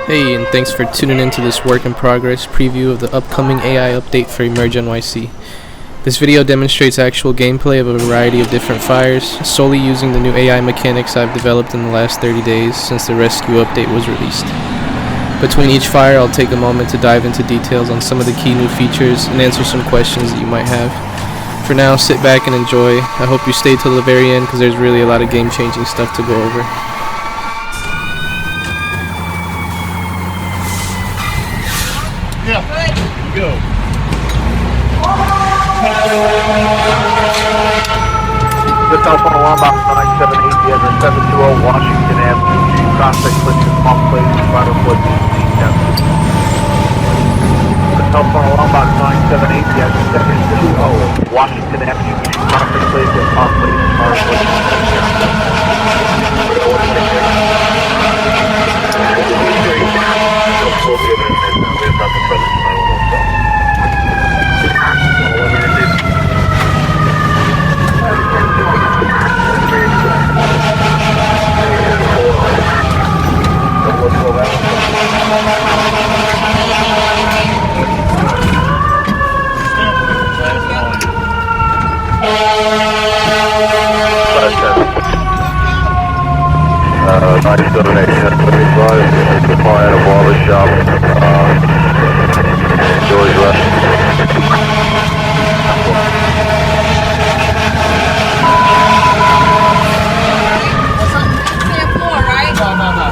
Hey, and thanks for tuning into this work in progress preview of the upcoming AI update for EmergeNYC. This video demonstrates actual gameplay of a variety of different fires, solely using the new AI mechanics I've developed in the last 30 days since the rescue update was released. Between each fire, I'll take a moment to dive into details on some of the key new features and answer some questions that you might have. For now, sit back and enjoy. I hope you stay till the very end because there's really a lot of game-changing stuff to go over. Yeah. Go. The telephone alarm box 978, the address 720 Washington Avenue, Chief Prospect, Clinton, Palm Place, Spider Foot, The telephone alarm box 978, the address 720 Washington Avenue, Chief Prospect, Place, Palm Place, Spider Foot, nice donation, the fire at a barber shop, George West.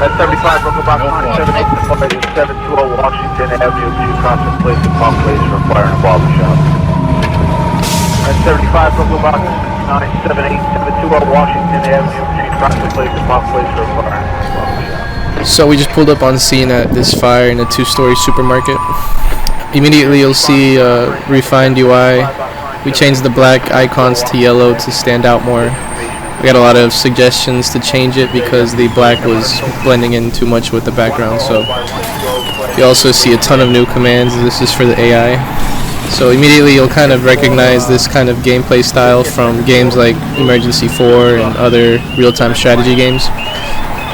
That's 75 Brooklyn Box 978, the fire is 720 Washington Avenue, Chief Prospect Place, and Palm Place for fire and a barber shop. That's 75 Brooklyn Box 978, 720 Washington Avenue, Chief Prospect Place, and Palm Place for fire and a barber shop. So we just pulled up on scene at this fire in a two-story supermarket. Immediately you'll see refined UI. We changed the black icons to yellow to stand out more. We got a lot of suggestions to change it because the black was blending in too much with the background. So you also see a ton of new commands. This is for the AI. So immediately you'll kind of recognize this kind of gameplay style from games like EmergeNYC 4 and other real-time strategy games.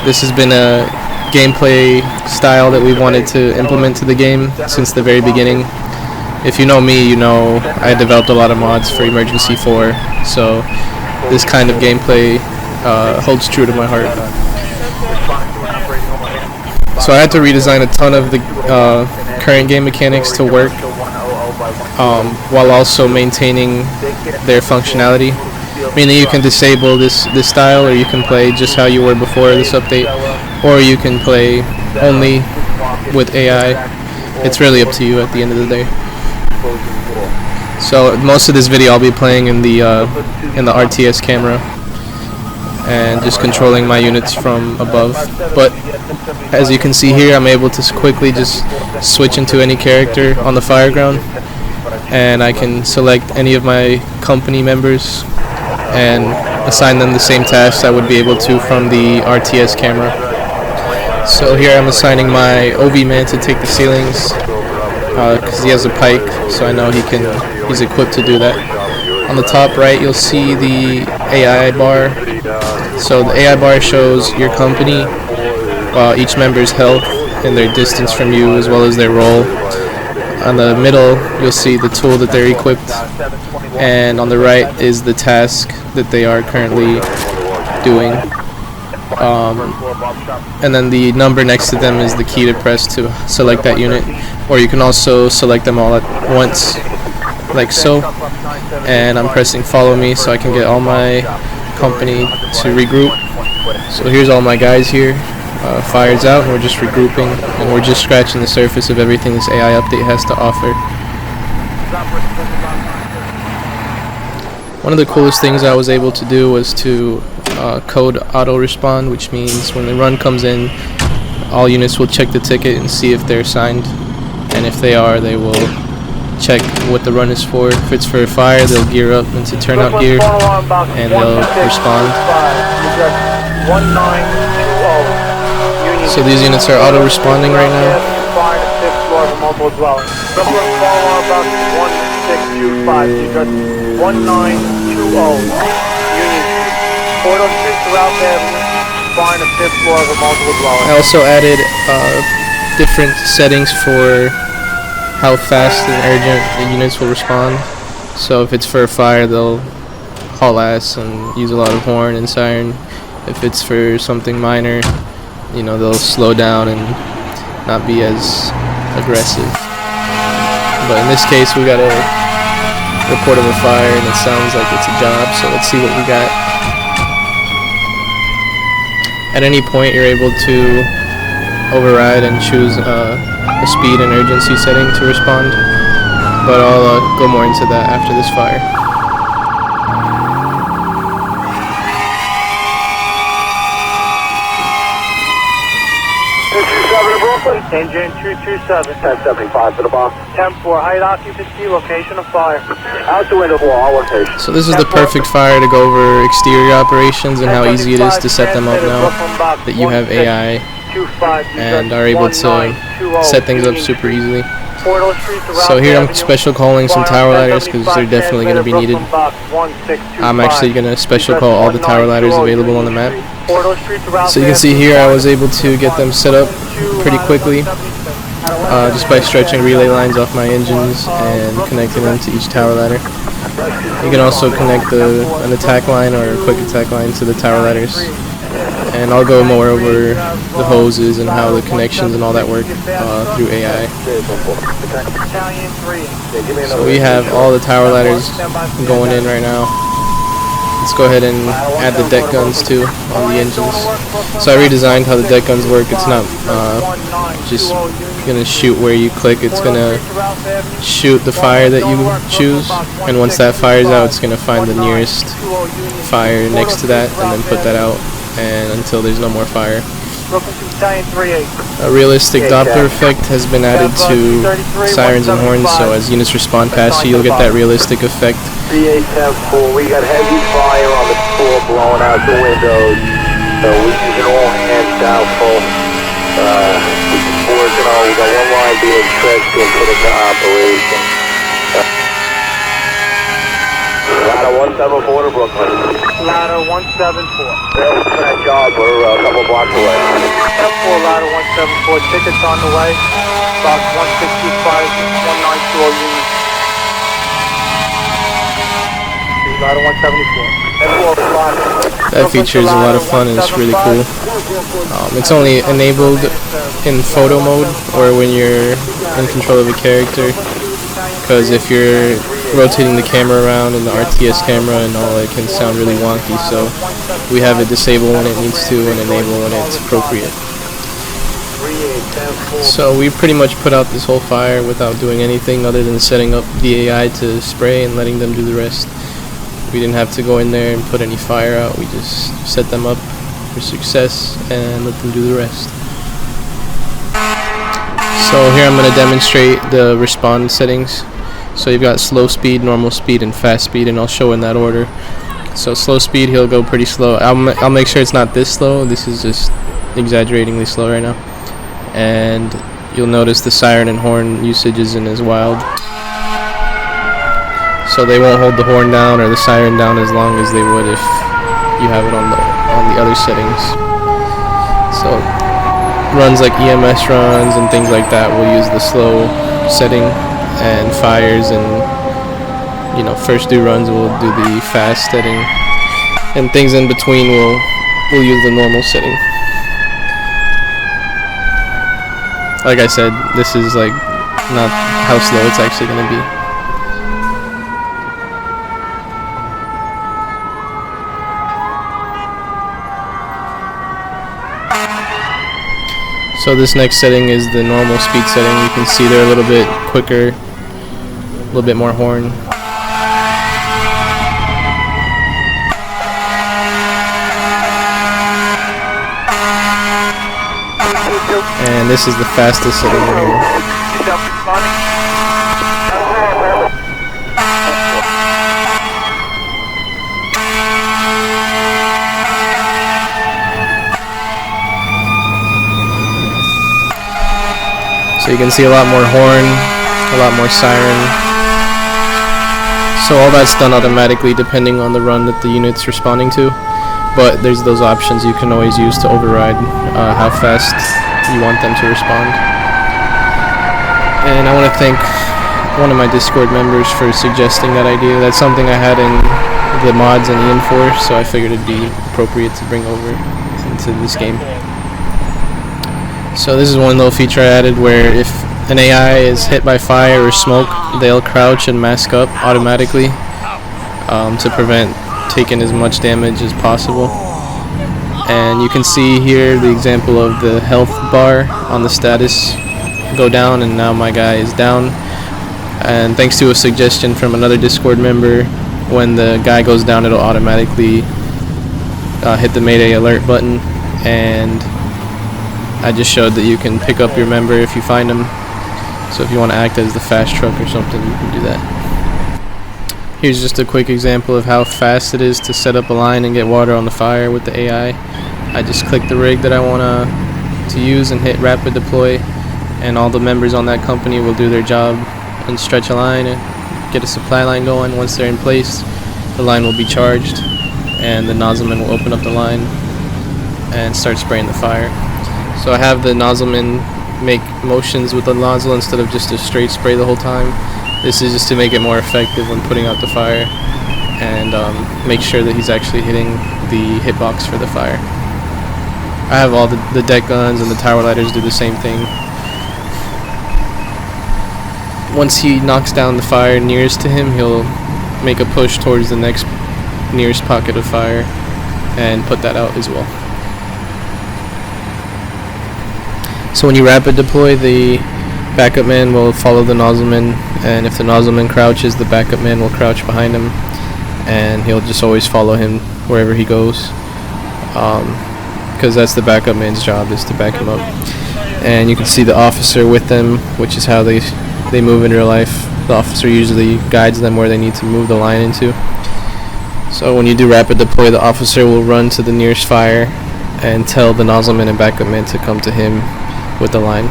This has been a gameplay style that we wanted to implement to the game since the very beginning. If you know me, you know I developed a lot of mods for EmergeNYC 4, so this kind of gameplay holds true to my heart. So I had to redesign a ton of the current game mechanics to work while also maintaining their functionality. Meaning you can disable this style, or you can play just how you were before this update, or you can play only with AI. It's really up to you at the end of the day. So most of this video I'll be playing in the RTS camera and just controlling my units from above. But as you can see here, I'm able to quickly just switch into any character on the fireground, and I can select any of my company members and assign them the same tasks I would be able to from the RTS camera. So here I'm assigning my OV man to take the ceilings because he has a pike, so I know he's equipped to do that. On the top right you'll see the AI bar. So the AI bar shows your company, each member's health and their distance from you, as well as their role. On the middle you'll see the tool that they're equipped, and on the right is the task that they are currently doing. And then the number next to them is the key to press to select that unit, or you can also select them all at once, like so. And I'm pressing follow me so I can get all my company to regroup. So here's all my guys here. Fire's out, and we're just regrouping, and we're just scratching the surface of everything this AI update has to offer. One of the coolest things I was able to do was to code auto respond, which means when the run comes in, all units will check the ticket and see if they're assigned, and if they are, they will check what the run is for. If it's for a fire, they'll gear up into turnout gear and they'll respond. So these units are auto responding right now. I also added different settings for how fast and urgent the units will respond. So if it's for a fire, they'll haul ass and use a lot of horn and siren. If it's for something minor, you know, they'll slow down and not be as aggressive. But in this case, we got a report of a fire and it sounds like it's a job, so let's see what we got. At any point, you're able to override and choose a speed and urgency setting to respond, but I'll go more into that after this fire. Engine 227, 1075 to the box. 10-4, height occupancy, location of fire. Out the window wall, location. So this is the perfect fire to go over exterior operations and how easy it is to set them up now that you have AI and are able to set things up super easily. So here I'm special calling some tower ladders because they're definitely going to be needed. I'm actually going to special call all the tower ladders available on the map. So you can see here I was able to get them set up pretty quickly just by stretching relay lines off my engines and connecting them to each tower ladder. You can also connect an attack line or a quick attack line to the tower ladders. And I'll go more over the hoses and how the connections and all that work through AI. So we have all the tower ladders going in right now. Let's go ahead and add the deck guns too on the engines. So I redesigned how the deck guns work. It's not just gonna shoot where you click. It's gonna shoot the fire that you choose, and once that fire's out, it's gonna find the nearest fire next to that and then put that out, and until there's no more fire. A realistic Doppler effect has been added to sirens and horns, so as units respond past you, you'll get that realistic effect. 3810-4, we got heavy fire on the floor blowing out the windows, so we're using all hands doubtful. We're working on, we got one line being stretched to put into operation. Ladder 174 to Brooklyn. Ladder 174. They're for that job, we're a couple blocks away. 10-4, ladder 174, tickets on the way. Box 1625, 1920 units. Ladder 174. That feature is a lot of fun and it's really cool. It's only enabled in photo mode or when you're in control of a character, because if you're rotating the camera around in the RTS camera and all, it can sound really wonky, so we have it disabled when it needs to and enable when it's appropriate. So we pretty much put out this whole fire without doing anything other than setting up the AI to spray and letting them do the rest. We didn't have to go in there and put any fire out, we just set them up for success and let them do the rest. So here I'm going to demonstrate the respond settings. So you've got slow speed, normal speed, and fast speed, and I'll show in that order. So slow speed, he'll go pretty slow. I'll make sure it's not this slow. This is just exaggeratingly slow right now. And you'll notice the siren and horn usage isn't as wild. So they won't hold the horn down or the siren down as long as they would if you have it on the other settings. So runs like EMS runs and things like that will use the slow setting, and fires and, you know, first do runs will do the fast setting, and things in between will use the normal setting. Like I said, this is like not how slow it's actually going to be. So this next setting is the normal speed setting. You can see they're a little bit quicker, a little bit more horn. And this is the fastest setting right here. So you can see a lot more horn, a lot more siren. So all that's done automatically depending on the run that the unit's responding to. But there's those options you can always use to override how fast you want them to respond. And I want to thank one of my Discord members for suggesting that idea. That's something I had in the mods and EN4, so I figured it'd be appropriate to bring over into this game. So this is one little feature I added where if an AI is hit by fire or smoke, they'll crouch and mask up automatically to prevent taking as much damage as possible. And you can see here the example of the health bar on the status go down, and now my guy is down. And thanks to a suggestion from another Discord member, when the guy goes down, it'll automatically hit the Mayday alert button, and I just showed that you can pick up your member if you find him. So if you want to act as the fast truck or something, you can do that. Here's just a quick example of how fast it is to set up a line and get water on the fire with the AI. I just click the rig that I want to use and hit rapid deploy, and all the members on that company will do their job and stretch a line and get a supply line going. Once they're in place, the line will be charged and the nozzleman will open up the line and start spraying the fire. So I have the nozzleman make motions with the nozzle instead of just a straight spray the whole time. This is just to make it more effective when putting out the fire and make sure that he's actually hitting the hitbox for the fire. I have all the deck guns and the tower lighters do the same thing. Once he knocks down the fire nearest to him, he'll make a push towards the next nearest pocket of fire and put that out as well. So when you rapid deploy, the backup man will follow the nozzleman, and if the nozzleman crouches, the backup man will crouch behind him, and he'll just always follow him wherever he goes, because that's the backup man's job, is to back him up. And you can see the officer with them, which is how they move in real life. The officer usually guides them where they need to move the line into. So when you do rapid deploy, the officer will run to the nearest fire and tell the nozzleman and backup man to come to him with the line.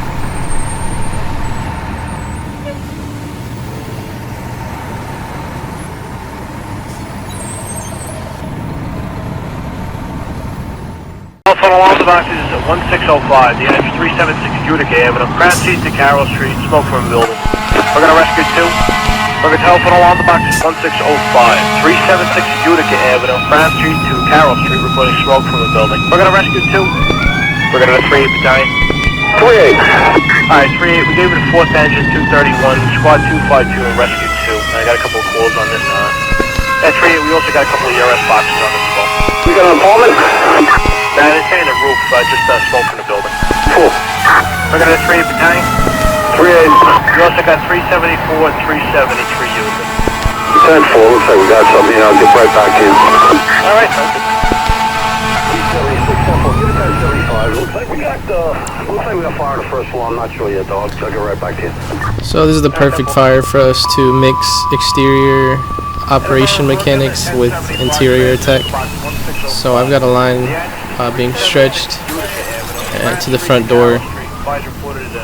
Telephone alarm box is 1605, the edge 376 Utica Avenue, Crown Street to Carroll Street, smoke from a building. We're going to rescue 2. We're going to telephone alarm box is 1605, 376 Utica Avenue, Crown Street to Carroll Street, reporting smoke from a building. We're going to rescue 2. We're going to 38 battalion. 38. Alright, 38, we gave it a 4th engine, 231, squad 252, and rescue 2. I got a couple of calls on this. At 38, we also got a couple of ERS boxes on this as well. We got an informant? It's in the roof, just smoke from the building. Cool. We're going to 38 battalion. 38. We also got 374 and 373 units. 10-4, looks like we got something here. I'll get right back to you. Alright, sounds good. 376, looks like we got fire on the first floor. I'm not sure yet, though. I'll get right back to you. So this is the perfect fire for us to mix exterior operation mechanics with interior tech. So I've got a line being stretched to the front door.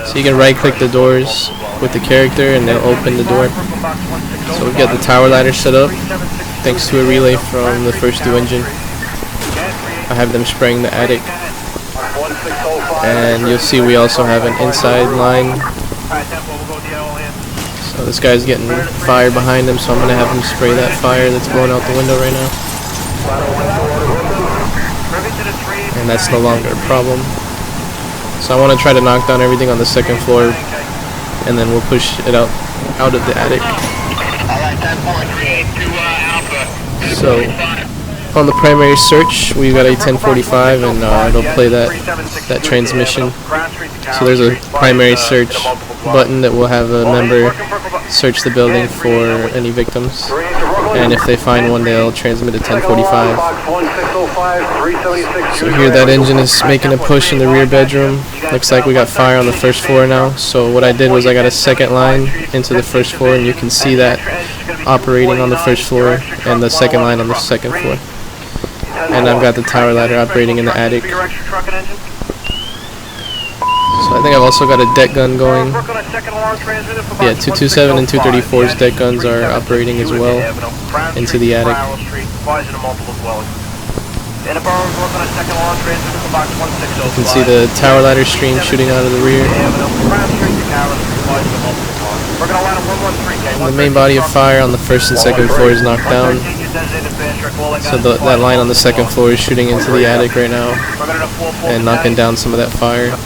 So you can right click the doors with the character and they'll open the door. So we've got the tower ladder set up thanks to a relay from the first 2 engine. I have them spraying the attic. And you'll see we also have an inside line. So this guy's getting fire behind him, so I'm going to have him spray that fire that's blowing out the window right now. And that's no longer a problem. So I want to try to knock down everything on the 2nd floor, and then we'll push it out of the attic. So on the primary search, we've got a 1045, and it'll play that transmission. So there's a primary search button that will have a member search the building for any victims, and if they find one, they'll transmit a 1045. So here that engine is making a push in the rear bedroom. Looks like we got fire on the 1st floor now. So what I did was I got a 2nd line into the 1st floor, and you can see that operating on the 1st floor and the 2nd line on the 2nd floor. And I've got the tower ladder operating in the attic. So I think I've also got a deck gun going. Yeah, 227 and 234's deck guns are operating as well into the attic. In a burrow, work on a second launch, transfer to box 160. You can see the tower ladder stream shooting out of the rear. And the main body of fire on the first and second floor is knocked down. So that line on the second floor is shooting into the attic right now and knocking down some of that fire.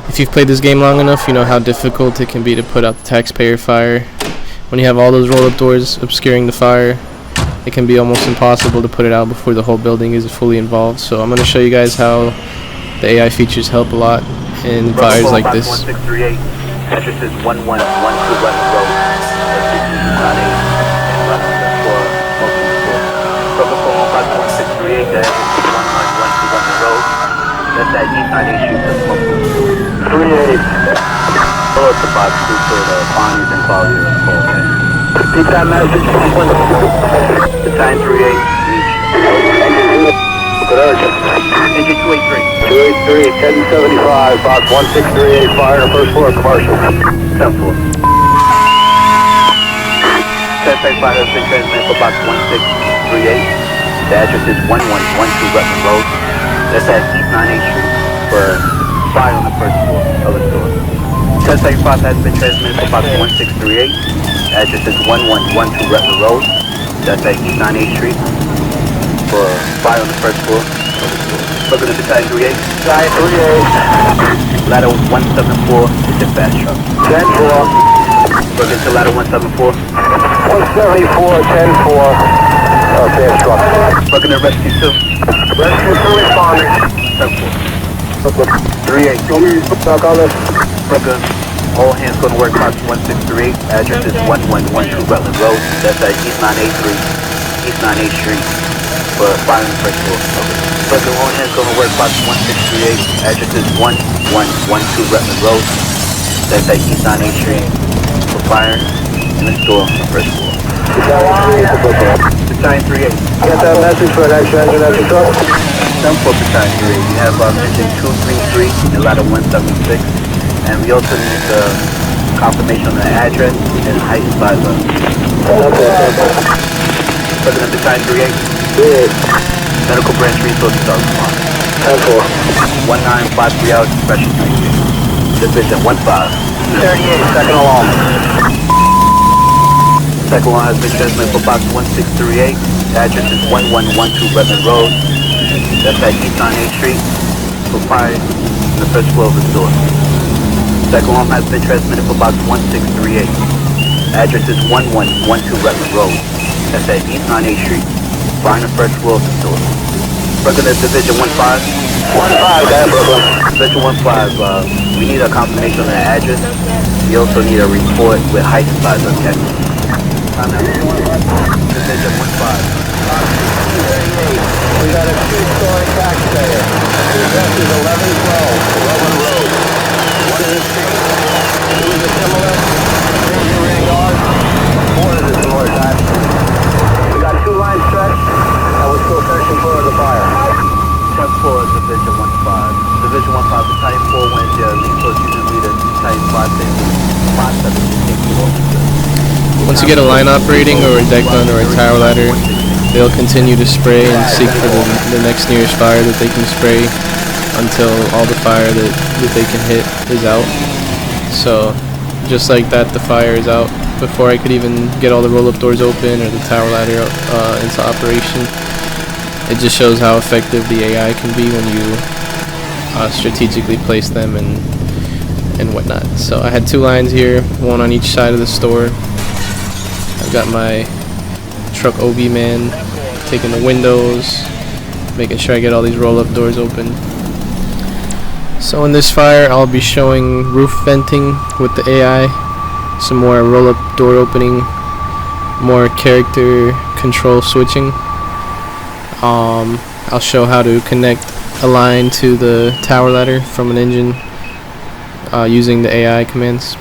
If you've played this game long enough, you know how difficult it can be to put out the taxpayer fire. When you have all those roll-up doors obscuring the fire, it can be almost impossible to put it out before the whole building is fully involved. So I'm going to show you guys how the AI features help a lot in fires like this. 1638, address is 1112 West Road. That's that E98 shoot the smoke. 38. Pull up the box to the Bonnie's and quality of the call. Keep that message. The time 38 each. Good urgent. Engine 283. 283, 1075, box 1638, fire, first floor, commercial. 10th floor. 1035 has been transmitted for box 1638. The address is 1112 Redmond Road. That's at East 98th Street for fire on the first floor of the store. 1035 has been transmitted for box 1638. Address is 1112 Redmond Road. That's at East 98th Street for fire on the first floor of the store. Looking at the Battalion 38. Battalion 38. Ladder 174 is dispatch truck. 10-4. Looking to ladder 174. 174, 10-4. Dispatch truck. Looking at rescue 2. Rescue 2 responding. 10-4. 38. Show me talk on this. Brooklyn. All hands going to work box 1638. Address is 1112 Rutland Road. That's at East 983. East 98th Street for fire in the first floor. Brooklyn. All hands going to work box 1638. Address is 1112 Rutland Road. That's at East 98th Street for fire in the store on the first floor. Battalion 38. Get that message for an extra engine at the truck. 10-4 Battalion 38. We have engine 233 and ladder 176. And we also need the confirmation on the address and height and size of it. President Battalion 38. Medical branch resources are responding. 10-4. 1953 hours expression 3. Division 15. 38, second alarm. Second alarm has been transmitted for box 1638. The address is 1112 Redmond Road. That's at East 98th Street for fire in the first floor of the store. Second alarm has been transmitted for box 1638. Address is 1112 Redmond Road. That's at East 98th Street. Fire in the first floor of the store. Brooklyn is Division 15. 15, that's Brooklyn. Division 15, we need a confirmation on the address. We also need a report with height and size of the address. Division 15. We got a two-story taxpayer. The address is 1112 Rutland Road. What is it? Two is it similar? Three is rear yard. Four is it similar time. We got two lines stretched, and we're still searching for the fire. 10-4 is Division 15. Division 15, Battalion 4 went there. Resource unit leader, Battalion 5 Once you get a line operating or a deck gun or a tower ladder, they'll continue to spray and seek for the next nearest fire that they can spray until all the fire that they can hit is out. So just like that, the fire is out before I could even get all the roll-up doors open or the tower ladder into operation. It just shows how effective the AI can be when you strategically place them and whatnot. So I had two lines here, one on each side of the store. I've got my truck OB man taking the windows, making sure I get all these roll-up doors open. So in this fire, I'll be showing roof venting with the AI, some more roll-up door opening, more character control switching. I'll show how to connect a line to the tower ladder from an engine using the AI commands.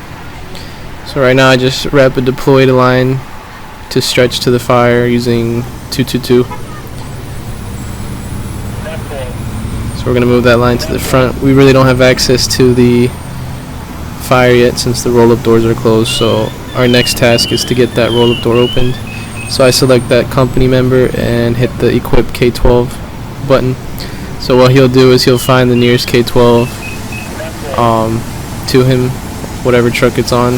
So right now I just rapid deployed a line to stretch to the fire using 222. So we're gonna move that line to the front. We really don't have access to the fire yet since the roll-up doors are closed, so our next task is to get that roll-up door opened. So I select that company member and hit the equip K12 button. So what he'll do is he'll find the nearest K12 to him, whatever truck it's on,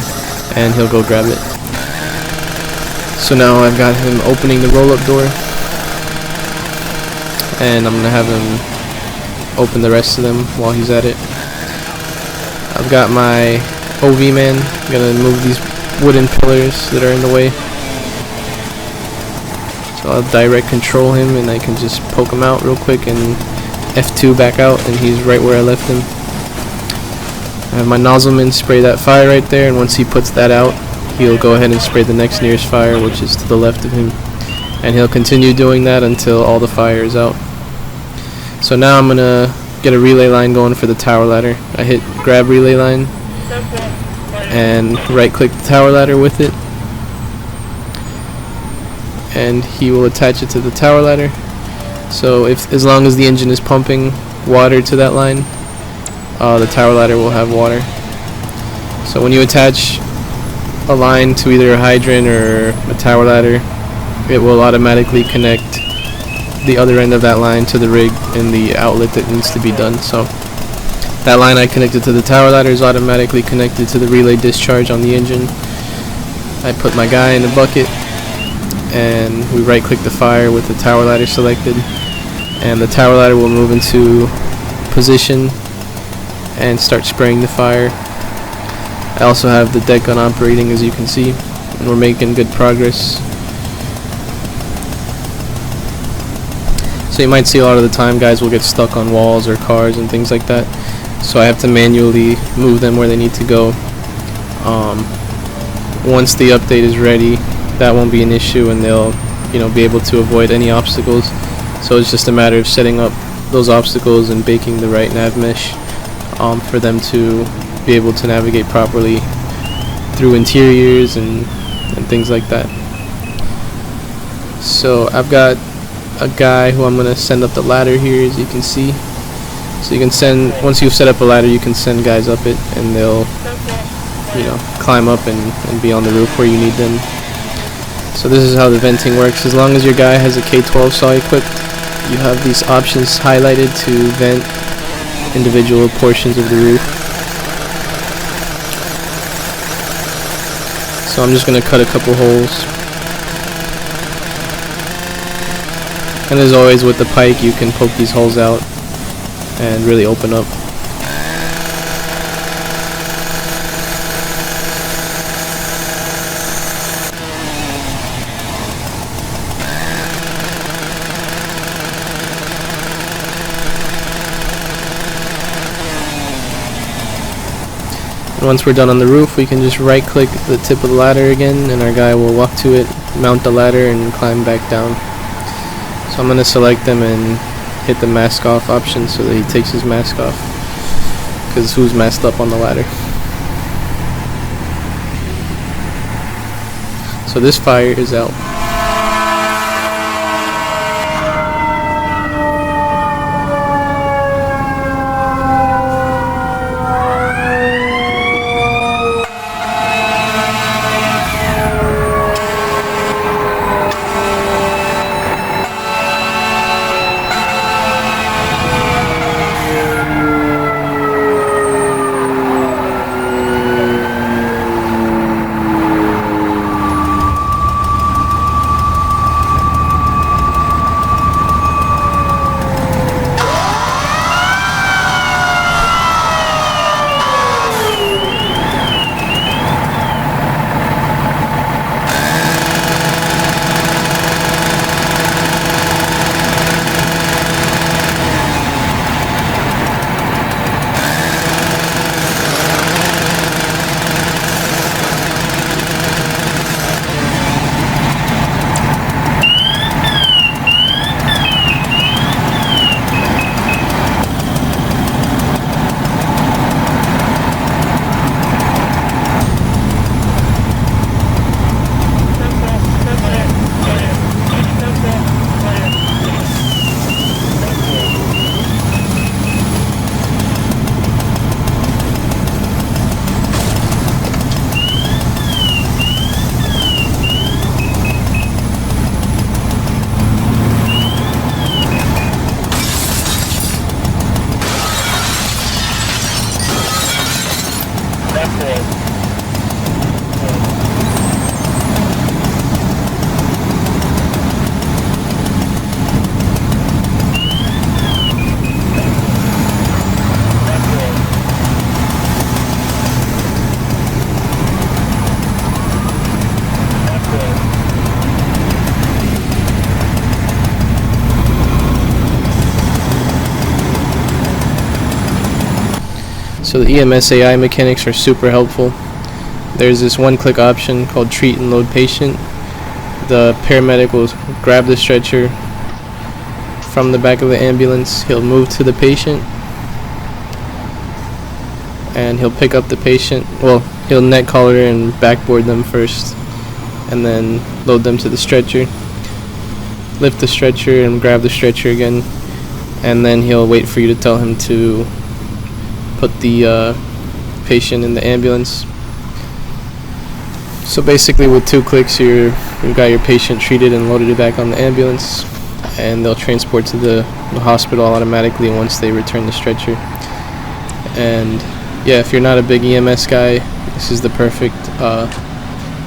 and he'll go grab it. So now I've got him opening the roll-up door, and I'm gonna have him open the rest of them while he's at it. I've got my OV man. I'm gonna move these wooden pillars that are in the way. So I'll direct control him, and I can just poke him out real quick and F2 back out, and he's right where I left him. I have my nozzleman spray that fire right there, and once he puts that out, he'll go ahead and spray the next nearest fire, which is to the left of him, and he'll continue doing that until all the fire is out. So now I'm gonna get a relay line going for the tower ladder. I hit grab relay line and right click the tower ladder with it, and he will attach it to the tower ladder. So as long as the engine is pumping water to that line, the tower ladder will have water. So when you attach a line to either a hydrant or a tower ladder, it will automatically connect the other end of that line to the rig and the outlet that needs to be done. So that line I connected to the tower ladder is automatically connected to the relay discharge on the engine. I put my guy in the bucket, and we right click the fire with the tower ladder selected, and the tower ladder will move into position and start spraying the fire. I also have the deck gun operating, as you can see, and we're making good progress. So you might see a lot of the time guys will get stuck on walls or cars and things like that, so I have to manually move them where they need to go. Once the update is ready, that won't be an issue, and they'll be able to avoid any obstacles. So it's just a matter of setting up those obstacles and baking the right nav mesh for them to be able to navigate properly through interiors and things like that. So I've got a guy who I'm gonna send up the ladder here, as you can see. So you can send, once you've set up a ladder, you can send guys up it, and they'll climb up and be on the roof where you need them. So this is how the venting works. As long as your guy has a K12 saw equipped, you have these options highlighted to vent individual portions of the roof. So I'm just going to cut a couple holes. And as always with the pike, you can poke these holes out and really open up. Once we're done on the roof, we can just right click the tip of the ladder again, and our guy will walk to it, mount the ladder, and climb back down. So I'm going to select them and hit the mask off option so that he takes his mask off, because who's masked up on the ladder? So this fire is out. So the EMS AI mechanics are super helpful. There's this one-click option called treat and load patient. The paramedic will grab the stretcher from the back of the ambulance. He'll move to the patient and he'll pick up the patient. Well, he'll neck collar and backboard them first and then load them to the stretcher. Lift the stretcher and grab the stretcher again, and then he'll wait for you to tell him to put the patient in the ambulance. So basically with 2 clicks you've got your patient treated and loaded it back on the ambulance, and they'll transport to the hospital automatically once they return the stretcher. And yeah, if you're not a big EMS guy, this is the perfect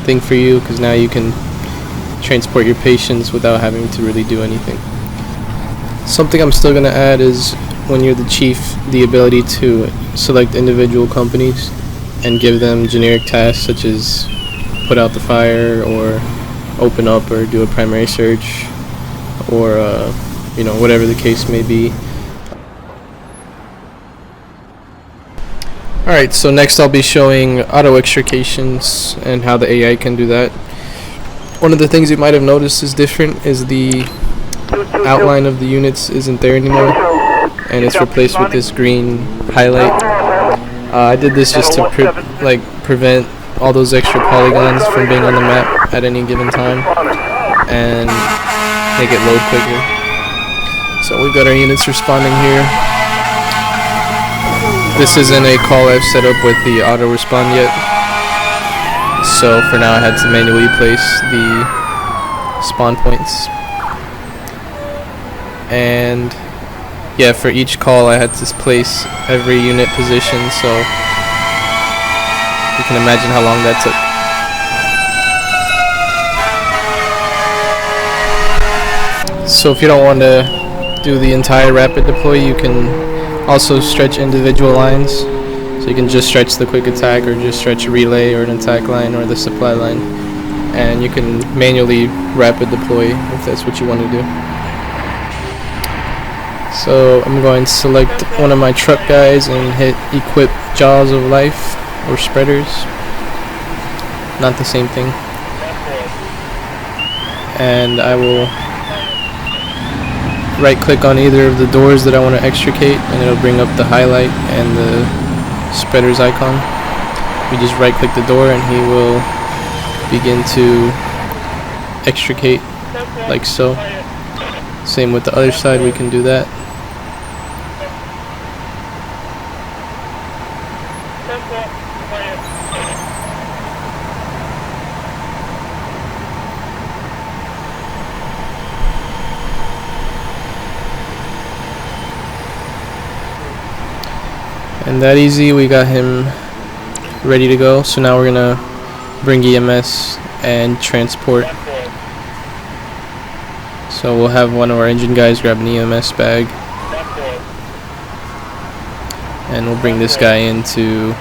thing for you, because now you can transport your patients without having to really do anything. Something I'm still going to add is, when you're the chief, the ability to select individual companies and give them generic tasks such as put out the fire or open up or do a primary search or whatever the case may be. Alright, so next I'll be showing auto extrications and how the AI can do that. One of the things you might have noticed is different is the outline of the units isn't there anymore, and it's replaced with this green highlight. I did this just to prevent all those extra polygons from being on the map at any given time and make it load quicker. So we've got our units responding here. This isn't a call I've set up with the auto respond yet, so for now I had to manually place the spawn points. And yeah, for each call I had to place every unit position, so you can imagine how long that took. So if you don't want to do the entire rapid deploy, you can also stretch individual lines. So you can just stretch the quick attack, or just stretch a relay or an attack line or the supply line, and you can manually rapid deploy if that's what you want to do. So I'm going to select one of my truck guys and hit equip Jaws of Life or spreaders. Not the same thing. And I will right click on either of the doors that I want to extricate, and it'll bring up the highlight and the spreaders icon. You just right click the door and he will begin to extricate like so. Same with the other side, we can do that. And that easy, we got him ready to go. So now we're gonna bring EMS and transport. So we'll have one of our engine guys grab an EMS bag, and we'll bring this guy in to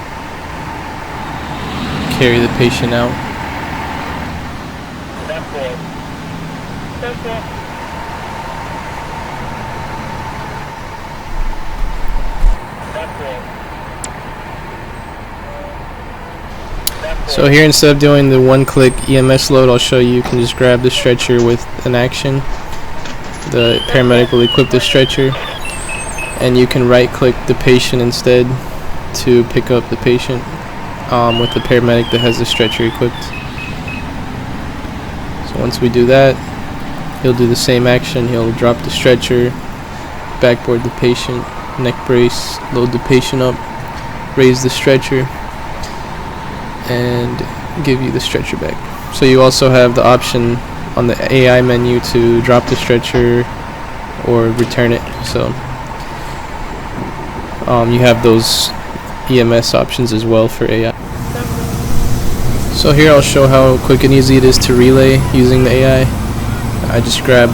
carry the patient out. So here, instead of doing the one-click EMS load, I'll show you can just grab the stretcher with an action. The paramedic will equip the stretcher, and you can right-click the patient instead to pick up the patient with the paramedic that has the stretcher equipped. So once we do that, he'll do the same action. He'll drop the stretcher, backboard the patient, neck brace, load the patient up, raise the stretcher, and give you the stretcher back. So you also have the option on the AI menu to drop the stretcher or return it. So you have those EMS options as well for AI. So here I'll show how quick and easy it is to relay using the AI. I just grab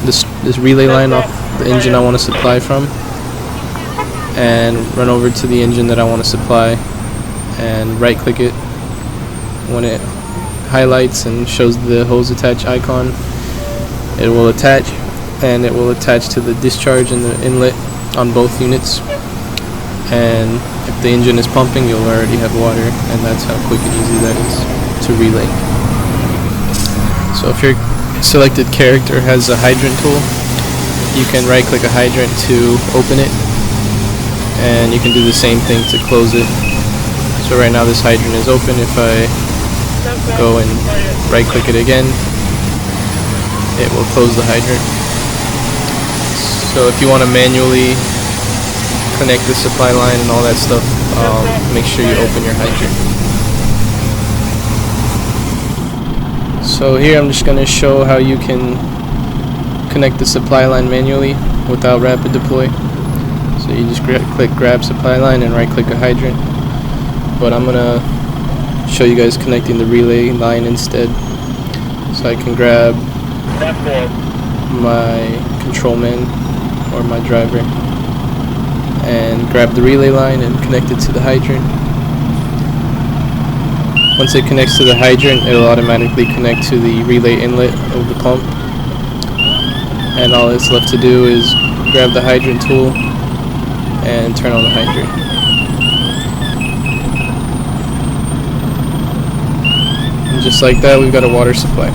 this relay line off the engine I want to supply from and run over to the engine that I want to supply and right click it. When it highlights and shows the hose attach icon, it will attach, and it will attach to the discharge and the inlet on both units. And if the engine is pumping, you'll already have water, and that's how quick and easy that is to relay. So if your selected character has a hydrant tool, you can right click a hydrant to open it, and you can do the same thing to close it. So right now this hydrant is open. If I go and right click it again, it will close the hydrant. So if you want to manually connect the supply line and all that stuff, make sure you open your hydrant. So here I'm just going to show how you can connect the supply line manually without rapid deploy. So you just click grab supply line and right click a hydrant, but I'm going to show you guys connecting the relay line instead. So I can grab my controlman or my driver and grab the relay line and connect it to the hydrant. Once it connects to the hydrant, it will automatically connect to the relay inlet of the pump, and all it's left to do is grab the hydrant tool and turn on the hydrant. And just like that, we've got a water supply.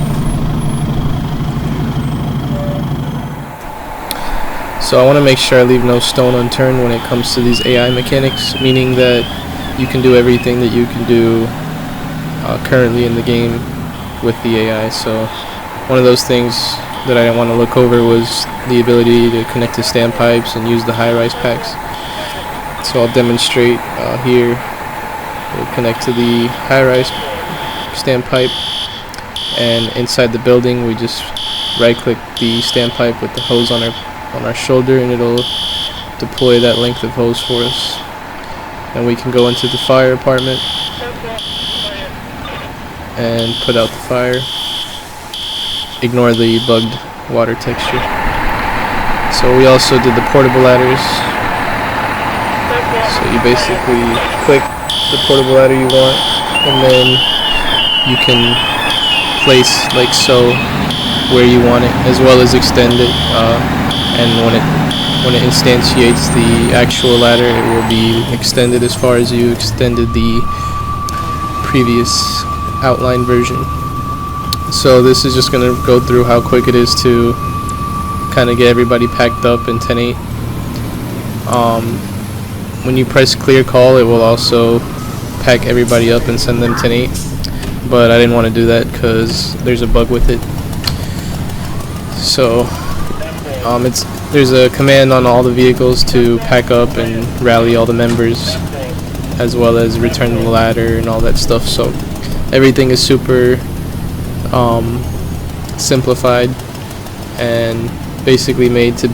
So I want to make sure I leave no stone unturned when it comes to these AI mechanics, meaning that you can do everything that you can do currently in the game with the AI. So one of those things that I didn't want to look over was the ability to connect to standpipes and use the high-rise packs. So I'll demonstrate here. We'll connect to the high-rise standpipe, and inside the building we just right-click the standpipe with the hose on our shoulder, and it'll deploy that length of hose for us. And we can go into the fire apartment and put out the fire. Ignore the bugged water texture. So we also did the portable ladders. So you basically click the portable ladder you want, and then you can place like so where you want it, as well as extend it. And when it instantiates the actual ladder, it will be extended as far as you extended the previous outline version. So this is just going to go through how quick it is to kind of get everybody packed up in 10.8. When you press clear call, it will also pack everybody up and send them 10.8, but I didn't want to do that because there's a bug with it. So there's a command on all the vehicles to pack up and rally all the members, as well as return the ladder and all that stuff. So everything is super simplified and basically made to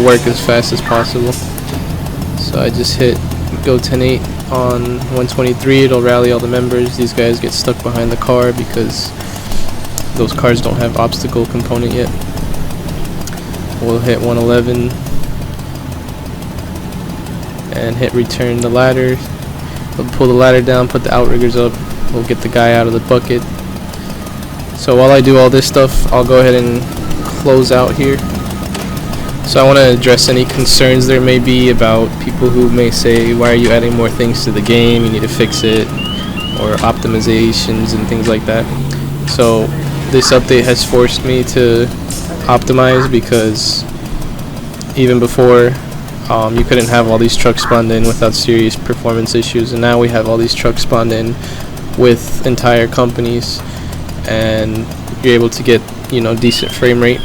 work as fast as possible. So I just hit go 10.8 on 123. It'll rally all the members. These guys get stuck behind the car because those cars don't have obstacle component yet. We'll hit 111 and hit return the ladder. We'll pull the ladder down, put the outriggers up. We'll get the guy out of the bucket. So while I do all this stuff, I'll go ahead and close out here. So I want to address any concerns there may be about people who may say, why are you adding more things to the game, you need to fix it, or optimizations and things like that. So this update has forced me to optimize, because even before you couldn't have all these trucks spawned in without serious performance issues, and now we have all these trucks spawned in with entire companies, and you're able to get, you know, decent frame rate.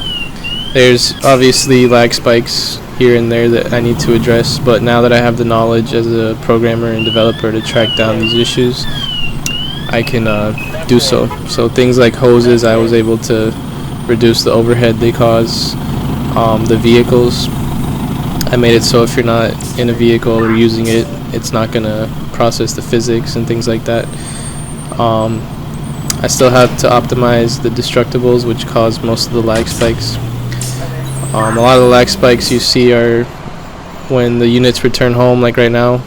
There's obviously lag spikes here and there that I need to address, but now that I have the knowledge as a programmer and developer to track down these issues, I can do so. So things like hoses, I was able to reduce the overhead they cause. The vehicles, I made it so if you're not in a vehicle or using it, it's not going to process the physics and things like that. I still have to optimize the destructibles, which cause most of the lag spikes. A lot of the lag spikes you see are when the units return home, like right now.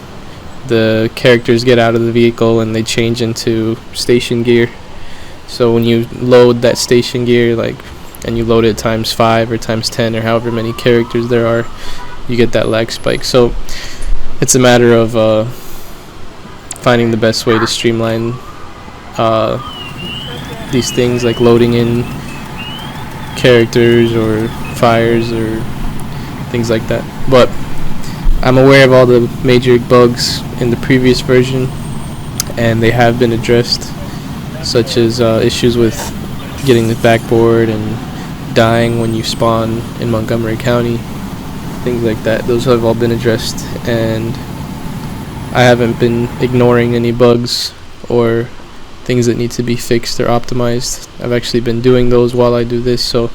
The characters get out of the vehicle and they change into station gear. So when you load that station gear, and you load it times 5 or times 10 or however many characters there are, you get that lag spike. So it's a matter of finding the best way to streamline these things, like loading in characters or fires or things like that. But I'm aware of all the major bugs in the previous version, and they have been addressed, such as issues with getting the backboard and dying when you spawn in Montgomery County, things like that. Those have all been addressed, and I haven't been ignoring any bugs or things that need to be fixed or optimized. I've actually been doing those while I do this, so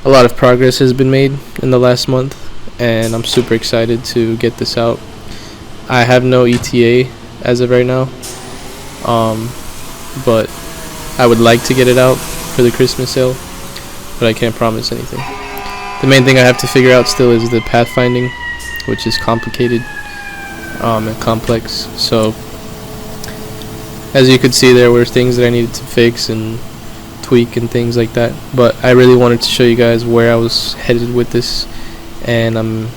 a lot of progress has been made in the last month, and I'm super excited to get this out. I have no ETA as of right now, but I would like to get it out for the Christmas sale, but I can't promise anything. The main thing I have to figure out still is the pathfinding, which is complicated and complex. So as you could see, there were things that I needed to fix and tweak and things like that, but I really wanted to show you guys where I was headed with this, and I'm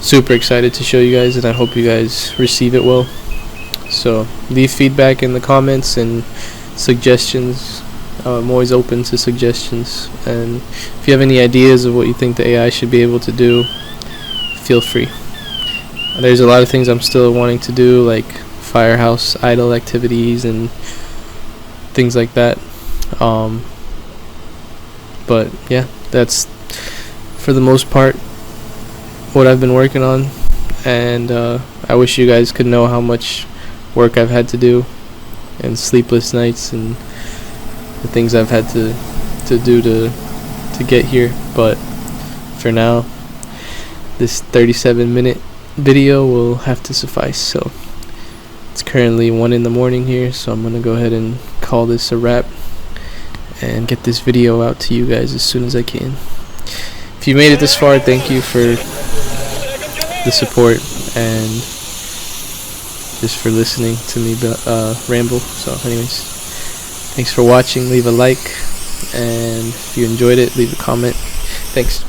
super excited to show you guys, and I hope you guys receive it well. So leave feedback in the comments and suggestions. I'm always open to suggestions, and if you have any ideas of what you think the AI should be able to do, feel free. There's a lot of things I'm still wanting to do, like firehouse idle activities and things like that, but yeah, that's for the most part what I've been working on, and I wish you guys could know how much work I've had to do, and sleepless nights, and the things I've had to do to get here. But for now, this 37-minute video will have to suffice. So it's currently 1 in the morning here, so I'm gonna go ahead and call this a wrap and get this video out to you guys as soon as I can. If you made it this far, thank you for the support and just for listening to me ramble. So anyways, thanks for watching. Leave a like, and if you enjoyed it, leave a comment. Thanks.